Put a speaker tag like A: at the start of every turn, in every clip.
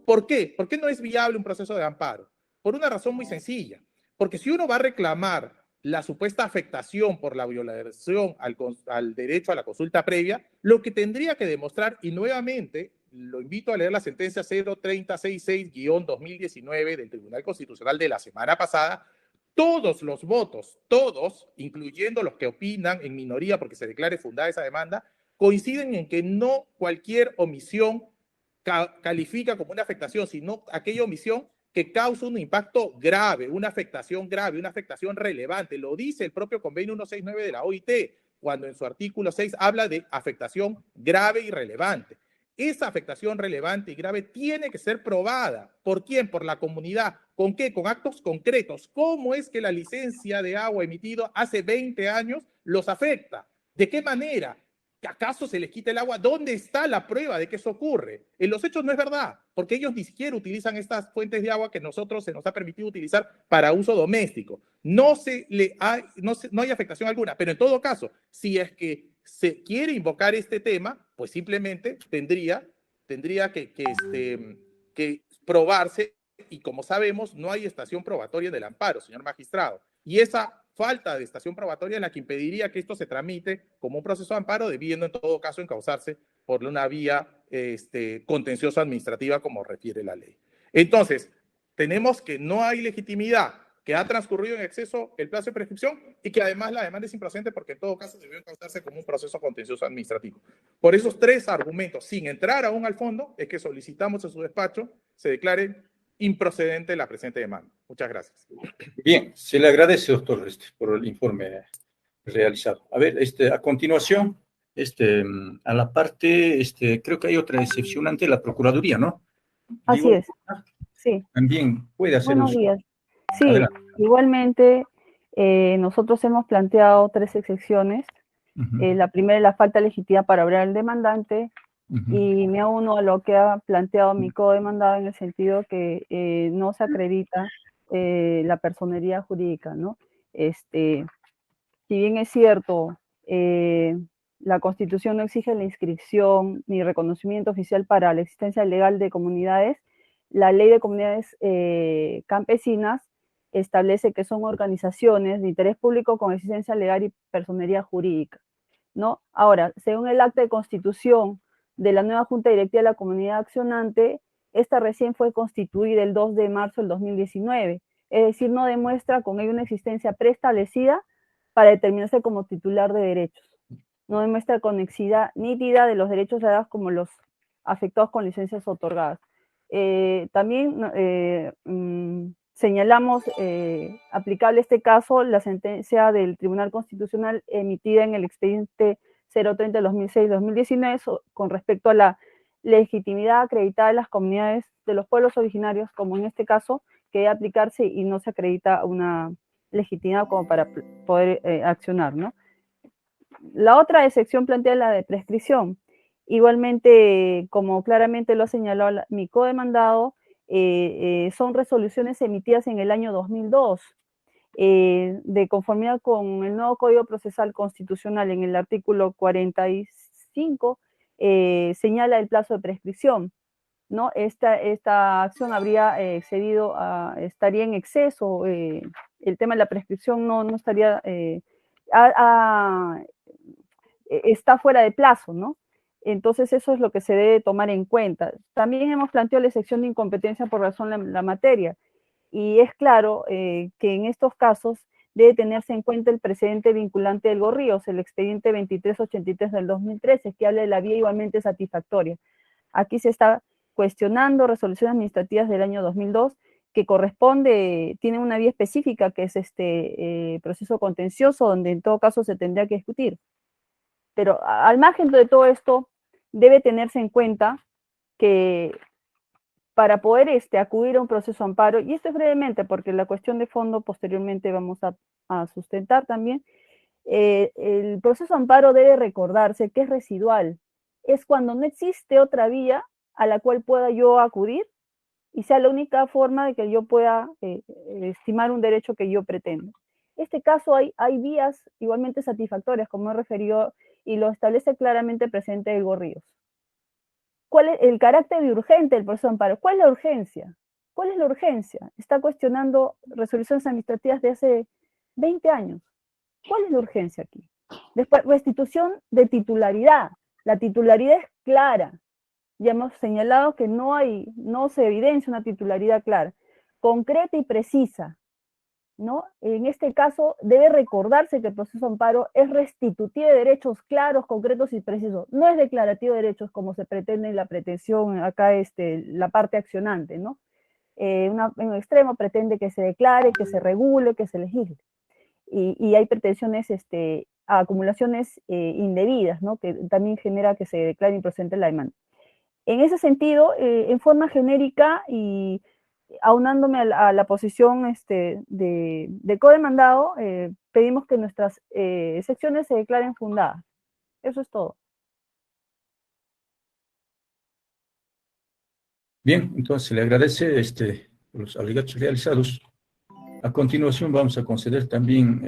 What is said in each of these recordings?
A: ¿Por qué? ¿Por qué no es viable un proceso de amparo? Por una razón muy sencilla. Porque si uno va a reclamar la supuesta afectación por la violación al derecho a la consulta previa, lo que tendría que demostrar, y nuevamente lo invito a leer la sentencia 0366-2019 del Tribunal Constitucional de la semana pasada, todos los votos, todos, incluyendo los que opinan en minoría porque se declare fundada esa demanda, coinciden en que no cualquier omisión califica como una afectación, sino aquella omisión que causa un impacto grave, una afectación relevante. Lo dice el propio convenio 169 de la OIT, cuando en su artículo 6 habla de afectación grave y relevante. Esa afectación relevante y grave tiene que ser probada. ¿Por quién? Por la comunidad. ¿Con qué? Con actos concretos. ¿Cómo es que la licencia de agua emitida hace 20 años los afecta? ¿De qué manera? ¿Acaso se les quita el agua? ¿Dónde está la prueba de que eso ocurre? En los hechos no es verdad, porque ellos ni siquiera utilizan estas fuentes de agua que nosotros se nos ha permitido utilizar para uso doméstico. No hay afectación alguna, pero en todo caso, si es que se quiere invocar este tema, pues simplemente tendría que probarse, y como sabemos, no hay estación probatoria del amparo, señor magistrado. Y esa falta de estación probatoria es la que impediría que esto se tramite como un proceso de amparo, debiendo en todo caso encauzarse por una vía contencioso administrativa como refiere la ley. Entonces, tenemos que no hay legitimidad, que ha transcurrido en exceso el plazo de prescripción y que además la demanda es improcedente porque en todo caso debió encauzarse como un proceso contencioso administrativo. Por esos tres argumentos, sin entrar aún al fondo, es que solicitamos a su despacho se declare improcedente la presente demanda. Muchas gracias.
B: Bien, se le agradece, doctor, por el informe realizado. A ver, a continuación, a la parte, creo que hay otra excepción ante la Procuraduría, ¿no?
C: Así
B: Digo,
C: es, sí.
B: también puede hacer
C: Buenos
B: uso.
C: días. Sí,
B: Adelante.
C: igualmente nosotros hemos planteado 3 excepciones. La primera es la falta de legitimidad para obrar al demandante, y me uno a lo que ha planteado mi codemandado en el sentido que no se acredita la personería jurídica, ¿no? Si bien es cierto, la Constitución no exige la inscripción ni reconocimiento oficial para la existencia legal de comunidades, la Ley de Comunidades Campesinas establece que son organizaciones de interés público con existencia legal y personería jurídica, ¿no? Ahora, según el acta de constitución de la nueva Junta Directiva de la Comunidad Accionante, esta recién fue constituida el 2 de marzo del 2019, es decir, no demuestra con ello una existencia preestablecida para determinarse como titular de derechos. No demuestra conexidad nítida de los derechos dados como los afectados con licencias otorgadas. También señalamos aplicable este caso la sentencia del Tribunal Constitucional emitida en el expediente 030 de 2006-2019 con respecto a la legitimidad acreditada de las comunidades de los pueblos originarios, como en este caso, que debe aplicarse y no se acredita una legitimidad como para poder accionar, ¿no? La otra excepción plantea la de prescripción. Igualmente, como claramente lo ha señalado mi codemandado, son resoluciones emitidas en el año 2002, de conformidad con el nuevo Código Procesal Constitucional en el artículo 45, señala el plazo de prescripción, ¿no? Esta acción habría excedido, estaría en exceso, el tema de la prescripción no estaría, está fuera de plazo, ¿no? Entonces eso es lo que se debe tomar en cuenta. También hemos planteado la excepción de incompetencia por razón de la materia, y es claro que en estos casos debe tenerse en cuenta el precedente vinculante del Gorríos, el expediente 2383 del 2013, que habla de la vía igualmente satisfactoria. Aquí se está cuestionando resoluciones administrativas del año 2002 que tiene una vía específica que es este proceso contencioso, donde en todo caso se tendría que discutir. Pero al margen de todo esto, debe tenerse en cuenta que para poder acudir a un proceso de amparo, y esto es brevemente porque la cuestión de fondo posteriormente vamos a sustentar también, el proceso de amparo debe recordarse que es residual, es cuando no existe otra vía a la cual pueda yo acudir y sea la única forma de que yo pueda estimar un derecho que yo pretendo. En este caso hay vías igualmente satisfactorias, como he referido, y lo establece claramente el presidente del Gorríos. ¿Cuál es el carácter de urgente del proceso de amparo? ¿Cuál es la urgencia? ¿Cuál es la urgencia? Está cuestionando resoluciones administrativas de hace 20 años. ¿Cuál es la urgencia aquí? Después, restitución de titularidad. La titularidad es clara. Ya hemos señalado que no se evidencia una titularidad clara, concreta y precisa, ¿no? En este caso, debe recordarse que el proceso de amparo es restitutivo de derechos claros, concretos y precisos. No es declarativo de derechos como se pretende en la pretensión acá, la parte accionante, ¿no? En un extremo pretende que se declare, que se regule, que se legisle. Y hay pretensiones a acumulaciones indebidas, ¿no? Que también genera que se declare improcedente la demanda. En ese sentido, en forma genérica y aunándome a la posición de codemandado, pedimos que nuestras secciones se declaren fundadas. Eso es todo.
B: Bien, entonces le agradece los alegatos realizados. A continuación vamos a conceder también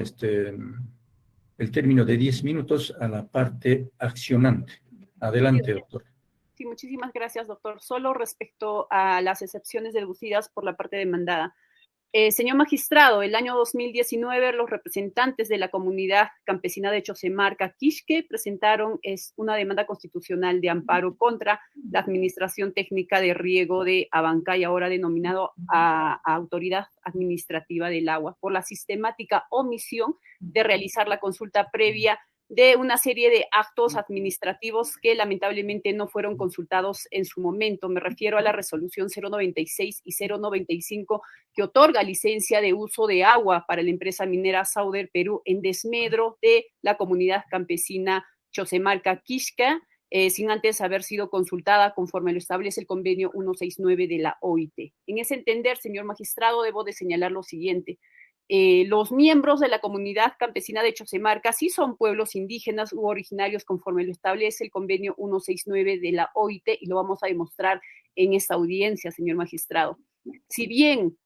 B: el término de 10 minutos a la parte accionante. Adelante, doctor.
D: Sí, muchísimas gracias, doctor. Solo respecto a las excepciones deducidas por la parte demandada. Señor magistrado, el año 2019 los representantes de la comunidad campesina de Chosemarca, Quisque, presentaron una demanda constitucional de amparo contra la Administración Técnica de Riego de Abancay, ahora denominado a Autoridad Administrativa del Agua, por la sistemática omisión de realizar la consulta previa de una serie de actos administrativos que lamentablemente no fueron consultados en su momento. Me refiero a la resolución 096 y 095 que otorga licencia de uso de agua para la empresa minera Sauder Perú en desmedro de la comunidad campesina Chosemarca Quisca, sin antes haber sido consultada conforme lo establece el convenio 169 de la OIT. En ese entender, señor magistrado, debo de señalar lo siguiente. Los miembros de la comunidad campesina de Chosemarca sí son pueblos indígenas u originarios conforme lo establece el convenio 169 de la OIT y lo vamos a demostrar en esta audiencia, señor magistrado. Si bien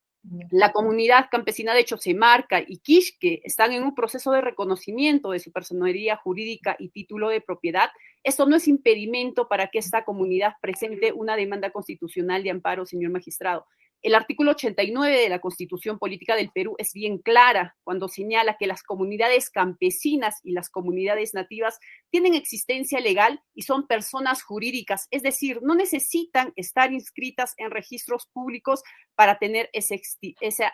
D: la comunidad campesina de Chosemarca y Quisque están en un proceso de reconocimiento de su personería jurídica y título de propiedad, esto no es impedimento para que esta comunidad presente una demanda constitucional de amparo, señor magistrado. El artículo 89 de la Constitución Política del Perú es bien clara cuando señala que las comunidades campesinas y las comunidades nativas tienen existencia legal y son personas jurídicas, es decir, no necesitan estar inscritas en registros públicos para tener esa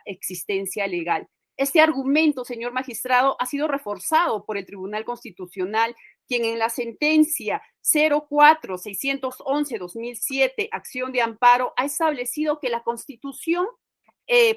D: existencia legal. Este argumento, señor magistrado, ha sido reforzado por el Tribunal Constitucional, quien en la sentencia 04-611-2007, acción de amparo, ha establecido que la Constitución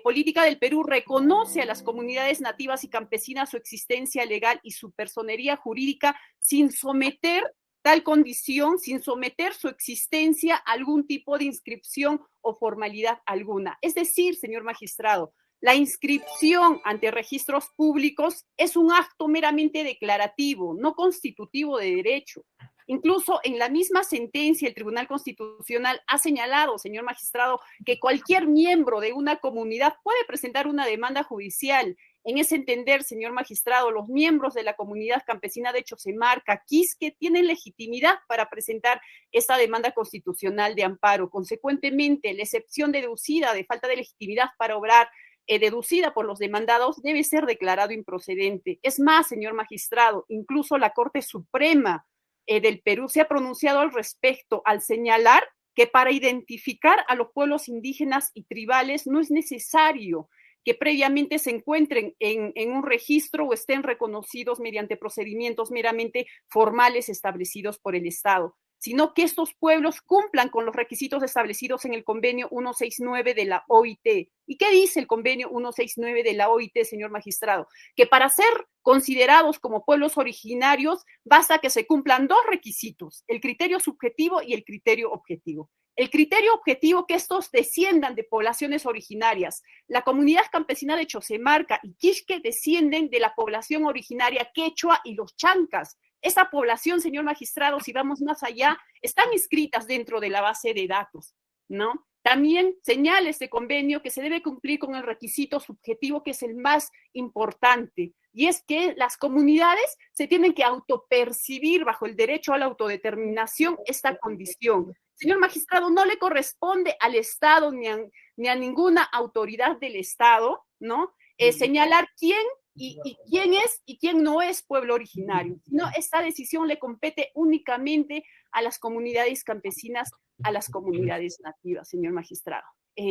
D: Política del Perú reconoce a las comunidades nativas y campesinas su existencia legal y su personería jurídica sin someter tal condición, sin someter su existencia a algún tipo de inscripción o formalidad alguna. Es decir, señor magistrado, la inscripción ante registros públicos es un acto meramente declarativo, no constitutivo de derecho. Incluso en la misma sentencia, el Tribunal Constitucional ha señalado, señor magistrado, que cualquier miembro de una comunidad puede presentar una demanda judicial. En ese entender, señor magistrado, los miembros de la comunidad campesina de Chosemarca, Quisque, tienen legitimidad para presentar esta demanda constitucional de amparo. Consecuentemente, la excepción deducida de falta de legitimidad para obrar deducida por los demandados debe ser declarado improcedente. Es más, señor magistrado, incluso la Corte Suprema del Perú se ha pronunciado al respecto al señalar que para identificar a los pueblos indígenas y tribales no es necesario que previamente se encuentren en un registro o estén reconocidos mediante procedimientos meramente formales establecidos por el Estado, sino que estos pueblos cumplan con los requisitos establecidos en el convenio 169 de la OIT. ¿Y qué dice el convenio 169 de la OIT, señor magistrado? Que para ser considerados como pueblos originarios basta que se cumplan dos requisitos, el criterio subjetivo y el criterio objetivo. El criterio objetivo, que estos desciendan de poblaciones originarias. La comunidad campesina de Chosemarca y Quisque descienden de la población originaria quechua y los chancas. Esa población, señor magistrado, si vamos más allá, están inscritas dentro de la base de datos, ¿no? También señala este convenio que se debe cumplir con el requisito subjetivo, que es el más importante, y es que las comunidades se tienen que autopercibir bajo el derecho a la autodeterminación esta condición. Señor magistrado, no le corresponde al Estado ni a ninguna autoridad del Estado, ¿no? Señalar quién y quién es y quién no es pueblo originario, sino esta decisión le compete únicamente a las comunidades campesinas, a las comunidades nativas, señor magistrado.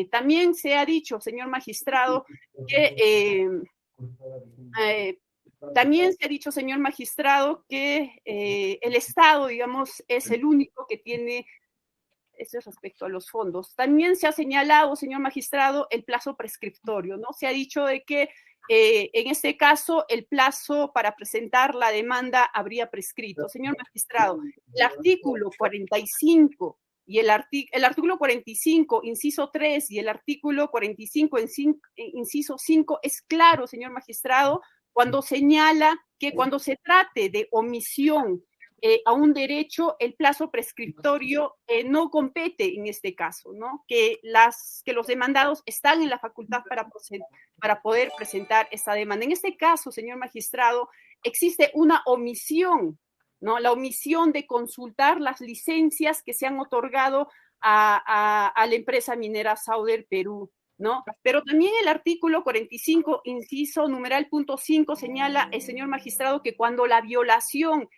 D: También se ha dicho, señor magistrado, que el Estado, digamos, es el único que tiene, eso es respecto a los fondos. También se ha señalado, señor magistrado, el plazo prescriptorio, ¿no? Se ha dicho de que en este caso el plazo para presentar la demanda habría prescrito. Señor magistrado, el artículo 45 y el artículo 45, inciso 3, y el artículo 45, inciso 5, es claro, señor magistrado, cuando señala que cuando se trate de omisión a un derecho, el plazo prescriptorio no compete en este caso, ¿no? Que los demandados están en la facultad para poder presentar esta demanda. En este caso, señor magistrado, existe una omisión, ¿no? La omisión de consultar las licencias que se han otorgado a la empresa minera Sauder Perú, ¿no? Pero también el artículo 45, inciso numeral punto 5, señala el señor magistrado que cuando la violación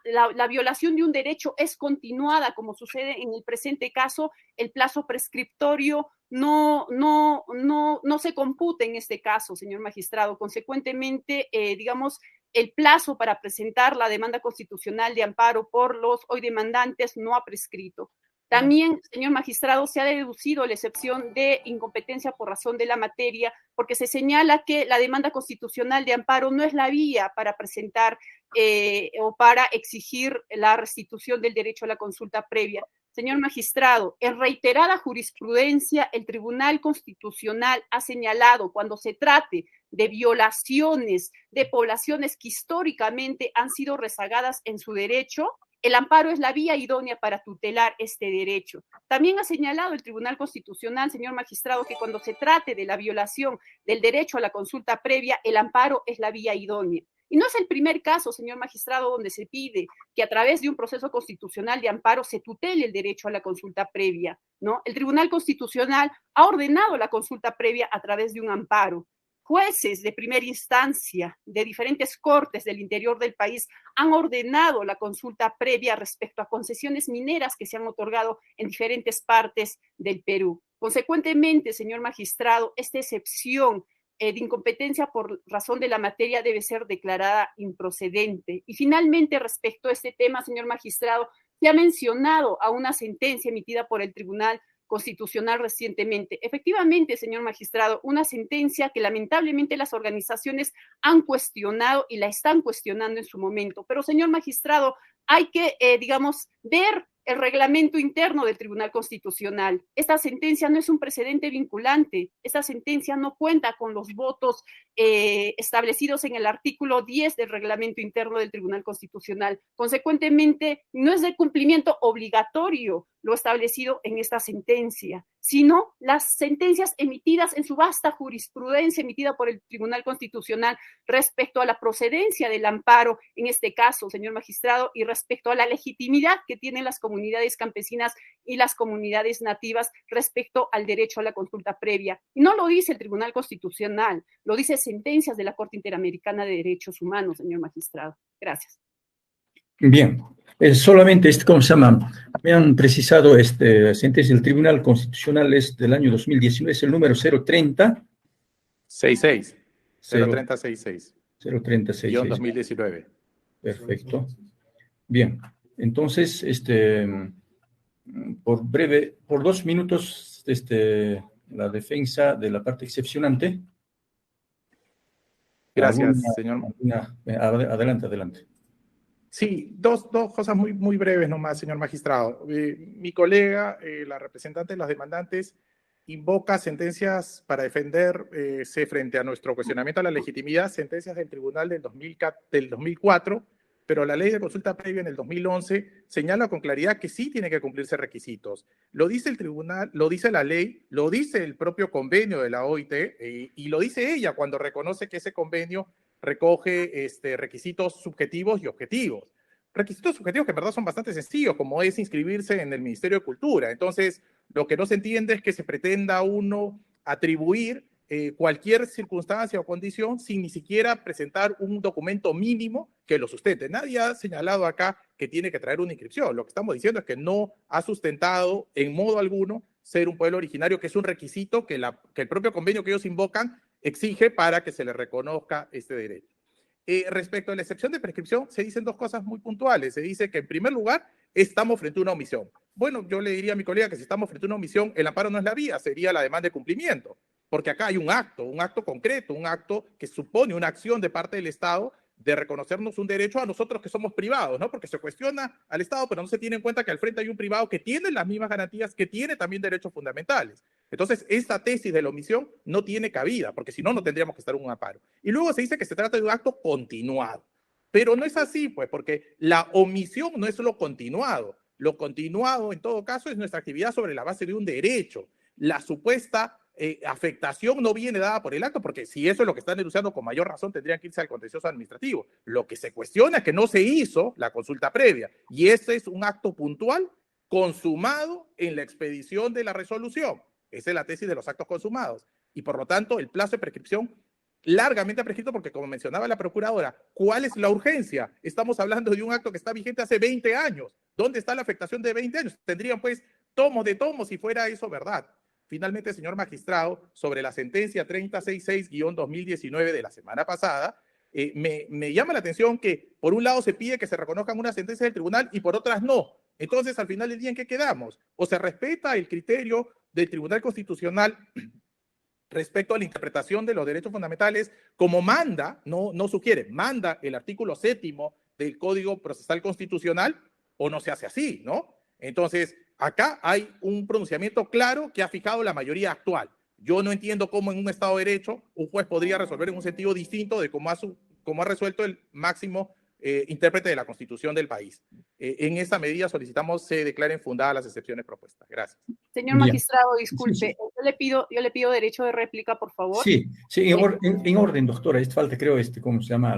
D: la violación de un derecho es continuada, como sucede en el presente caso, el plazo prescriptorio no se computa en este caso, señor magistrado. Consecuentemente, digamos, el plazo para presentar la demanda constitucional de amparo por los hoy demandantes no ha prescrito. También, señor magistrado, se ha deducido la excepción de incompetencia por razón de la materia, porque se señala que la demanda constitucional de amparo no es la vía para presentar o para exigir la restitución del derecho a la consulta previa. Señor magistrado, en reiterada jurisprudencia, el Tribunal Constitucional ha señalado cuando se trate de violaciones de poblaciones que históricamente han sido rezagadas en su derecho, el amparo es la vía idónea para tutelar este derecho. También ha señalado el Tribunal Constitucional, señor magistrado, que cuando se trate de la violación del derecho a la consulta previa, el amparo es la vía idónea. Y no es el primer caso, señor magistrado, donde se pide que a través de un proceso constitucional de amparo se tutele el derecho a la consulta previa, ¿no? El Tribunal Constitucional ha ordenado la consulta previa a través de un amparo. Jueces de primera instancia de diferentes cortes del interior del país han ordenado la consulta previa respecto a concesiones mineras que se han otorgado en diferentes partes del Perú. Consecuentemente, señor magistrado, esta excepción de incompetencia por razón de la materia debe ser declarada improcedente. Y finalmente, respecto a este tema, señor magistrado, se ha mencionado a una sentencia emitida por el Tribunal Constitucional recientemente. Efectivamente, señor magistrado, una sentencia que lamentablemente las organizaciones han cuestionado y la están cuestionando en su momento. Pero, señor magistrado, hay que, digamos, ver el reglamento interno del Tribunal Constitucional. Esta sentencia no es un precedente vinculante. Esta sentencia no cuenta con los votos establecidos en el artículo 10 del reglamento interno del Tribunal Constitucional. Consecuentemente, no es de cumplimiento obligatorio lo establecido en esta sentencia, sino las sentencias emitidas en su vasta jurisprudencia emitida por el Tribunal Constitucional respecto a la procedencia del amparo, en este caso, señor magistrado, y respecto a la legitimidad que tienen las comunidades campesinas y las comunidades nativas respecto al derecho a la consulta previa. Y no lo dice el Tribunal Constitucional, lo dice sentencias de la Corte Interamericana de Derechos Humanos, señor magistrado. Gracias.
B: Bien, solamente, ¿cómo se llama? Me han precisado, sentencia del Tribunal Constitucional es del año 2019, es el número 030.
A: 66. 03066.
B: 03066.
A: 2019.
B: Perfecto. Bien, entonces, por 2 minutos, la defensa de la parte excepcionante.
A: Gracias, señor.
B: Adelante.
A: Sí, dos cosas muy breves nomás, señor magistrado. Mi colega, la representante de los demandantes, invoca sentencias para defenderse frente a nuestro cuestionamiento a la legitimidad, sentencias del tribunal del 2004, pero la ley de consulta previa en el 2011 señala con claridad que sí tiene que cumplirse requisitos. Lo dice el tribunal, lo dice la ley, lo dice el propio convenio de la OIT y lo dice ella cuando reconoce que ese convenio recoge requisitos subjetivos y objetivos. requisitos subjetivos que en verdad son bastante sencillos, como es inscribirse en el Ministerio de Cultura. Entonces, lo que no se entiende es que se pretenda uno atribuir cualquier circunstancia o condición sin ni siquiera presentar un documento mínimo que lo sustente. Nadie ha señalado acá que tiene que traer una inscripción. Lo que estamos diciendo es que no ha sustentado en modo alguno ser un pueblo originario, que es un requisito que el propio convenio que ellos invocan exige para que se le reconozca este derecho. Respecto a la excepción de prescripción, se dicen dos cosas muy puntuales. Se dice que, en primer lugar, estamos frente a una omisión. Bueno, yo le diría a mi colega que si estamos frente a una omisión, el amparo no es la vía, sería la demanda de cumplimiento, porque acá hay un acto concreto, un acto que supone una acción de parte del Estado de reconocernos un derecho a nosotros que somos privados, ¿no? Porque se cuestiona al Estado, pero no se tiene en cuenta que al frente hay un privado que tiene las mismas garantías, que tiene también derechos fundamentales. Entonces, esta tesis de la omisión no tiene cabida, porque si no, no tendríamos que estar en un amparo. Y luego se dice que se trata de un acto continuado. Pero no es así, pues, porque la omisión no es lo continuado. Lo continuado, en todo caso, es nuestra actividad sobre la base de un derecho. La supuesta afectación no viene dada por el acto, porque si eso es lo que están denunciando, con mayor razón tendrían que irse al contencioso administrativo. Lo que se cuestiona es que no se hizo la consulta previa, y ese es un acto puntual consumado en la expedición de la resolución. Esa es la tesis de los actos consumados. Y por lo tanto, el plazo de prescripción largamente ha prescrito, porque como mencionaba la procuradora, ¿cuál es la urgencia? Estamos hablando de un acto que está vigente hace 20 años. ¿Dónde está la afectación de 20 años? Tendrían pues tomos de tomos si fuera eso verdad. Finalmente, señor magistrado, sobre la sentencia 3066-2019 de la semana pasada, me llama la atención que por un lado se pide que se reconozcan unas sentencias del tribunal y por otras no. Entonces, al final del día, ¿en qué quedamos? O se respeta el criterio del Tribunal Constitucional respecto a la interpretación de los derechos fundamentales, como manda, no sugiere, manda el artículo 7º del Código Procesal Constitucional, o no se hace así, ¿no? Entonces, acá hay un pronunciamiento claro que ha fijado la mayoría actual. Yo no entiendo cómo en un Estado de Derecho un juez podría resolver en un sentido distinto de cómo ha resuelto el máximo intérprete de la Constitución del país. En esa medida solicitamos se declaren fundadas las excepciones propuestas. Gracias.
D: Señor magistrado, disculpe,
B: Sí.
D: yo le pido derecho de réplica, por favor.
B: Sí, en orden, doctora. Falta, creo, ¿cómo se llama?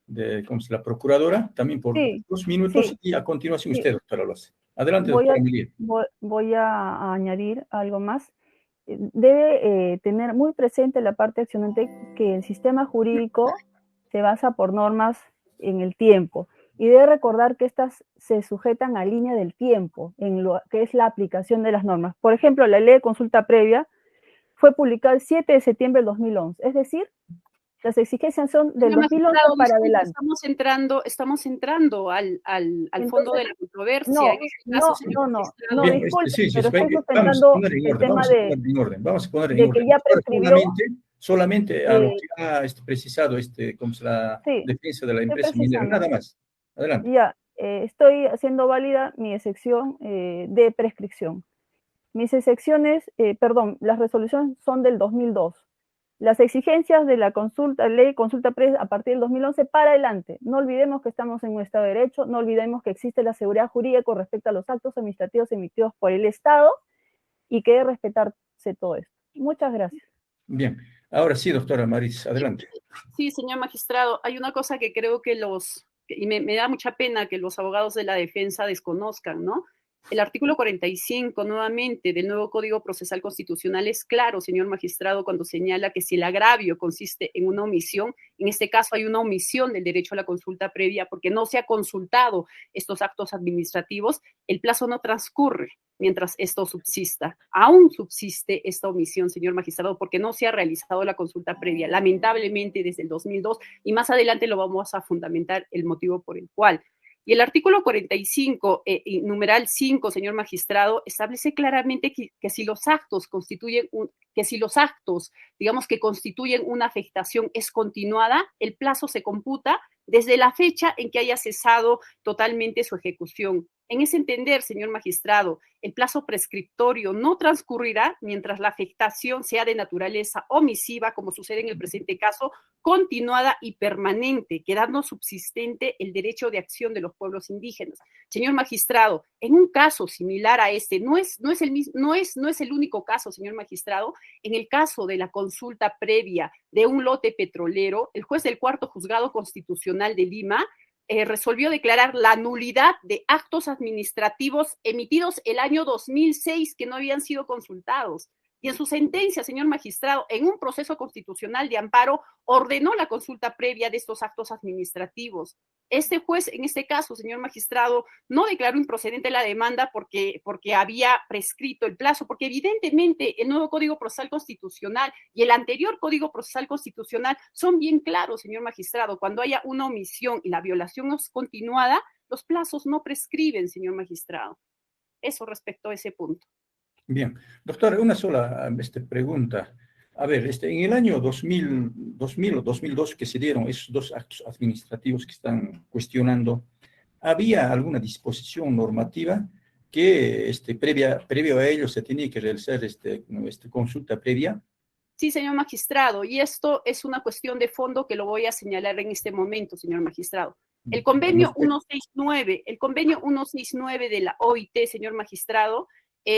B: La procuradora, también por 2 minutos,
C: sí,
B: y a continuación
C: sí.
B: usted, doctora, lo hace. Adelante, doctora Emilia.
C: Voy a añadir algo más. Debe tener muy presente la parte accionante que el sistema jurídico se basa por normas en el tiempo, y debe recordar que estas se sujetan a línea del tiempo, en lo que es la aplicación de las normas. Por ejemplo, la ley de consulta previa fue publicada el 7 de septiembre del 2011, es decir, las exigencias son del 2011 para adelante.
D: Estamos entrando al fondo de la controversia.
C: No, disculpe, pero estoy sustentando el tema de
B: Vamos a poner en orden.
C: Que ya prescribió.
B: Solamente a lo que ha precisado como es la defensa de la empresa minera, nada más. Adelante.
C: Ya, estoy haciendo válida mi excepción de prescripción. Mis excepciones, las resoluciones son del 2002. Las exigencias de la ley de consulta previa a partir del 2011 para adelante. No olvidemos que estamos en un Estado de Derecho, no olvidemos que existe la seguridad jurídica con respecto a los actos administrativos emitidos por el Estado y que debe respetarse todo esto. Muchas gracias.
B: Bien, ahora sí, doctora Maris, adelante.
D: Sí, señor magistrado, hay una cosa que creo que y me da mucha pena que los abogados de la defensa desconozcan, ¿no? El artículo 45, nuevamente, del nuevo Código Procesal Constitucional es claro, señor magistrado, cuando señala que si el agravio consiste en una omisión, en este caso hay una omisión del derecho a la consulta previa porque no se ha consultado estos actos administrativos, el plazo no transcurre mientras esto subsista. Aún subsiste esta omisión, señor magistrado, porque no se ha realizado la consulta previa, lamentablemente desde el 2002, y más adelante lo vamos a fundamentar el motivo por el cual. Y el artículo 45, numeral 5, señor magistrado, establece claramente que si los actos digamos que constituyen una afectación es continuada, el plazo se computa desde la fecha en que haya cesado totalmente su ejecución. En ese entender, señor magistrado, el plazo prescriptorio no transcurrirá mientras la afectación sea de naturaleza omisiva, como sucede en el presente caso, continuada y permanente, quedando subsistente el derecho de acción de los pueblos indígenas. Señor magistrado, en un caso similar a este, no es el único caso, señor magistrado. En el caso de la consulta previa de un lote petrolero, el juez del Cuarto Juzgado Constitucional de Lima resolvió declarar la nulidad de actos administrativos emitidos el año 2006 que no habían sido consultados. Y en su sentencia, señor magistrado, en un proceso constitucional de amparo, ordenó la consulta previa de estos actos administrativos. Este juez, en este caso, señor magistrado, no declaró improcedente la demanda porque había prescrito el plazo, porque evidentemente el nuevo Código Procesal Constitucional y el anterior Código Procesal Constitucional son bien claros, señor magistrado. Cuando haya una omisión y la violación es continuada, los plazos no prescriben, señor magistrado. Eso respecto a ese punto.
B: Bien. Doctor, una sola pregunta. A ver, en el año 2000 o 2002 que se dieron esos dos actos administrativos que están cuestionando, ¿había alguna disposición normativa que previo a ello se tenía que realizar consulta previa?
D: Sí, señor magistrado, y esto es una cuestión de fondo que lo voy a señalar en este momento, señor magistrado. El convenio 169 de la OIT, señor magistrado,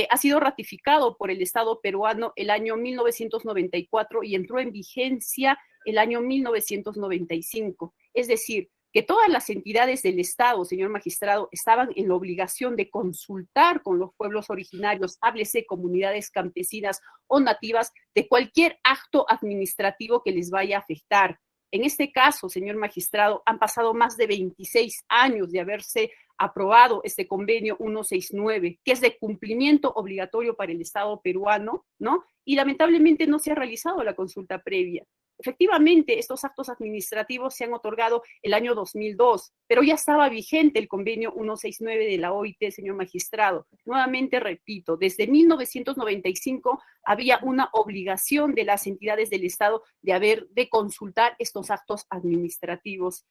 D: ha sido ratificado por el Estado peruano el año 1994 y entró en vigencia el año 1995. Es decir, que todas las entidades del Estado, señor magistrado, estaban en la obligación de consultar con los pueblos originarios, háblese comunidades campesinas o nativas, de cualquier acto administrativo que les vaya a afectar. En este caso, señor magistrado, han pasado más de 26 años de haberse aprobado este convenio 169, que es de cumplimiento obligatorio para el Estado peruano, ¿no? Y lamentablemente no se ha realizado la consulta previa. Efectivamente, estos actos administrativos se han otorgado el año 2002, pero ya estaba vigente el convenio 169 de la OIT, señor magistrado. Nuevamente repito, desde 1995 había una obligación de las entidades del Estado de consultar estos actos administrativos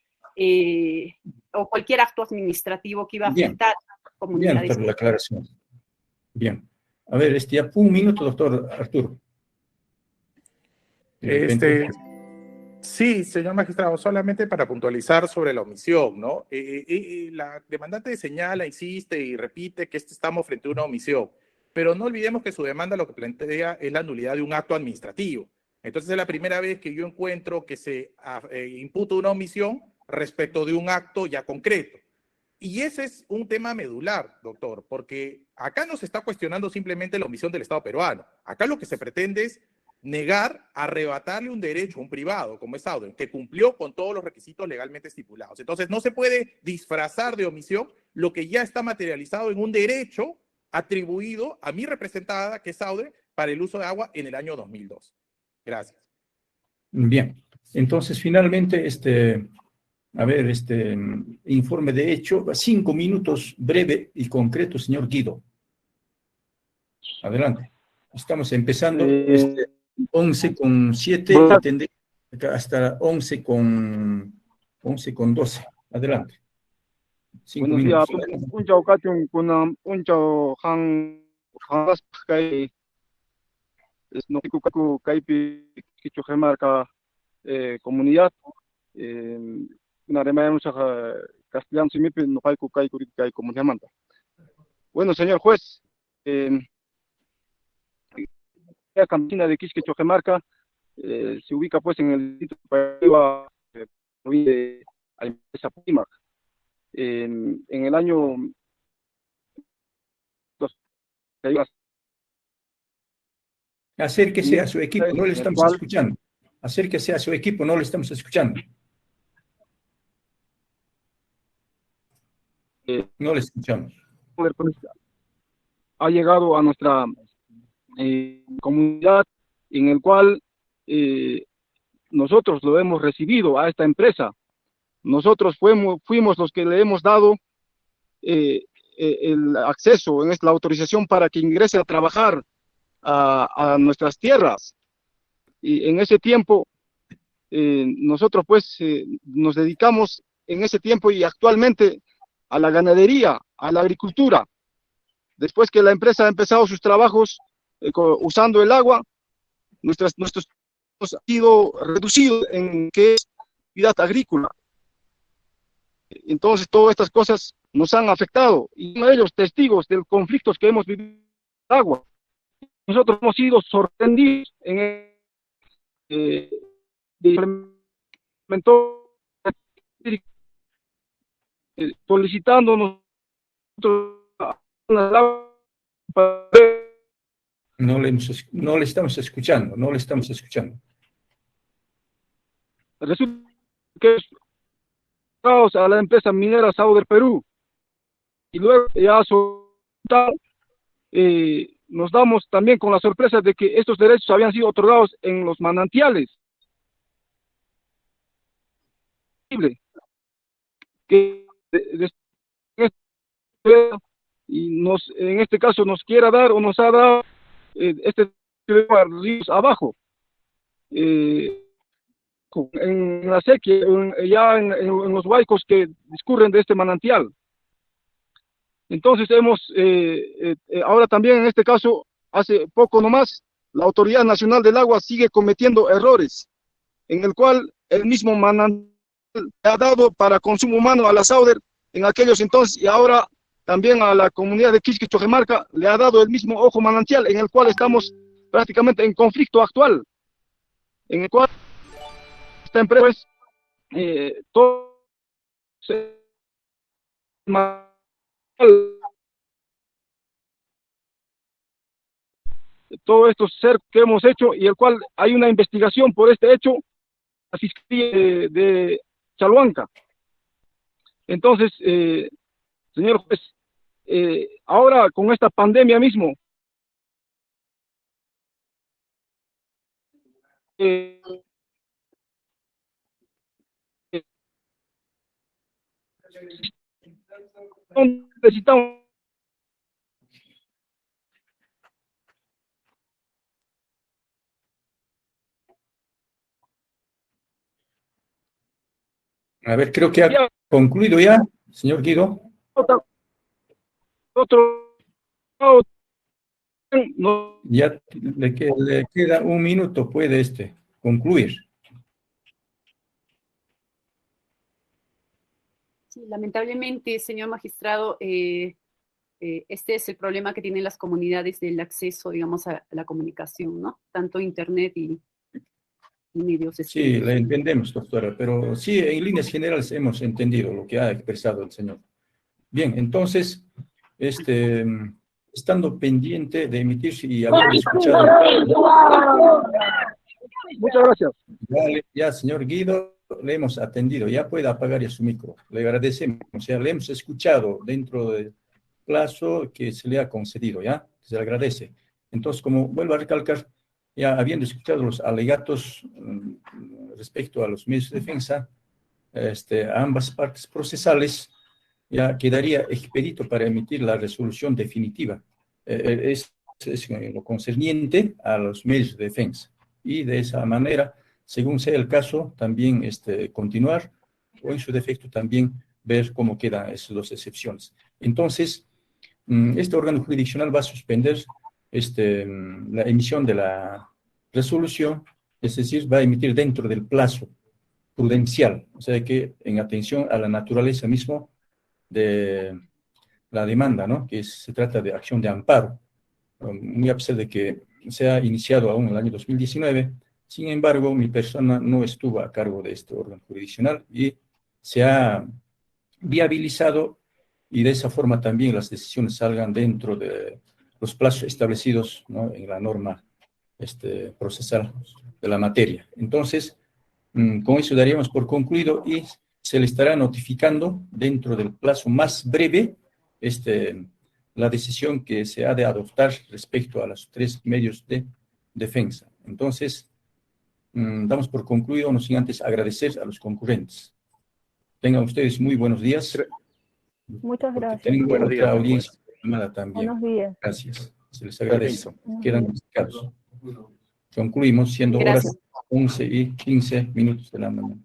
D: o cualquier acto administrativo que iba a afectar a las comunidades.
B: Bien, doctor, la aclaración. Bien. A ver, ya un minuto, doctor Arturo.
A: Sí, señor magistrado, solamente para puntualizar sobre la omisión, ¿no? La demandante señala, insiste y repite que estamos frente a una omisión, pero no olvidemos que su demanda lo que plantea es la nulidad de un acto administrativo. Entonces es la primera vez que yo encuentro que se imputa una omisión respecto de un acto ya concreto. Y ese es un tema medular, doctor, porque acá no se está cuestionando simplemente la omisión del Estado peruano. Acá lo que se pretende es negar, arrebatarle un derecho a un privado, como es Sauden, que cumplió con todos los requisitos legalmente estipulados. Entonces, no se puede disfrazar de omisión lo que ya está materializado en un derecho atribuido a mi representada, que es Sauden, para el uso de agua en el año 2002. Gracias.
B: Bien. Entonces, finalmente, informe de hecho, 5 minutos, breve y concreto, señor Guido. Adelante. Estamos empezando 11:07 hasta 11:12. Adelante. 5 minutos.
E: Comunidad bueno, señor juez, la campesina de Quisque-Chojemarca se ubica pues en el distrito de Aymesa Purímac. En el año
B: acérquese a su equipo, no le estamos escuchando. Acérquese a su equipo, no le estamos escuchando. No le escuchamos.
E: Ha llegado a nuestra comunidad, en el cual nosotros lo hemos recibido a esta empresa. Nosotros fuimos los que le hemos dado el acceso, la autorización para que ingrese a trabajar a nuestras tierras. Y en ese tiempo, nosotros pues nos dedicamos en ese tiempo y actualmente a la ganadería, a la agricultura. Después que la empresa ha empezado sus trabajos usando el agua, nuestros han sido reducidos en que es actividad agrícola. Entonces todas estas cosas nos han afectado y uno de ellos testigos de los conflictos que hemos vivido con el agua. Nosotros hemos sido sorprendidos en implementó solicitándonos
B: no le estamos escuchando, no le estamos escuchando.
E: Resulta que a la empresa minera Sauder Perú, y luego ya nos damos también con la sorpresa de que estos derechos habían sido otorgados en los manantiales, que y en este caso nos quiera dar o nos ha dado este ríos abajo, en la sequía, ya en los huaicos que discurren de este manantial. Entonces ahora también en este caso, hace poco nomás, la Autoridad Nacional del Agua sigue cometiendo errores, en el cual el mismo manantial ha dado para consumo humano a la Sauder en aquellos entonces, y ahora también a la comunidad de Quisquis-Choquemarca le ha dado el mismo ojo manantial, en el cual estamos prácticamente en conflicto actual, en el cual esta empresa, pues, todo esto ser que hemos hecho, y el cual hay una investigación por este hecho, la Fiscalía de Chalhuanca. Entonces, señor juez, ahora con esta pandemia mismo, necesitamos.
B: A ver, creo que ha concluido ya, señor Guido. Ya le queda un minuto, puede concluir.
D: Sí, lamentablemente, señor magistrado, este es el problema que tienen las comunidades del acceso, digamos, a la comunicación, ¿no? Tanto Internet y medios.
B: Sí, le entendemos, doctora, pero sí, en líneas generales hemos entendido lo que ha expresado el señor. Bien, entonces, estando pendiente de emitirse y haber escuchado...
E: Muchas gracias.
B: Ya, señor Guido, le hemos atendido, ya puede apagar ya su micro. Le agradecemos, o sea, le hemos escuchado dentro del plazo que se le ha concedido, ¿ya? Se le agradece. Entonces, como vuelvo a recalcar, ya habiendo escuchado los alegatos respecto a los medios de defensa, a ambas partes procesales, ya quedaría expedito para emitir la resolución definitiva. Es lo concerniente a los medios de defensa. Y de esa manera, según sea el caso, también continuar, o en su defecto también ver cómo quedan esas dos excepciones. Entonces, este órgano jurisdiccional va a suspender la emisión de la resolución, es decir, va a emitir dentro del plazo prudencial, o sea que en atención a la naturaleza mismo de la demanda, ¿no? Que se trata de acción de amparo, muy a pesar de que se ha iniciado aún en el año 2019, sin embargo, mi persona no estuvo a cargo de este órgano jurisdiccional y se ha viabilizado, y de esa forma también las decisiones salgan dentro de los plazos establecidos, ¿no? En la norma procesal de la materia. Entonces, con eso daríamos por concluido y se le estará notificando dentro del plazo más breve la decisión que se ha de adoptar respecto a los 3 medios de defensa. Entonces, damos por concluido, no sin antes agradecer a los concurrentes. Tengan ustedes muy buenos días.
C: Muchas gracias.
B: Tengo
A: Buenos
B: otra
A: días,
B: audiencia llamada también.
C: Buenos días.
B: Gracias. Se les agradece.
C: Buenos
B: Quedan
C: días.
B: notificados. Concluimos siendo
D: Gracias.
B: horas 11:15 de la mañana.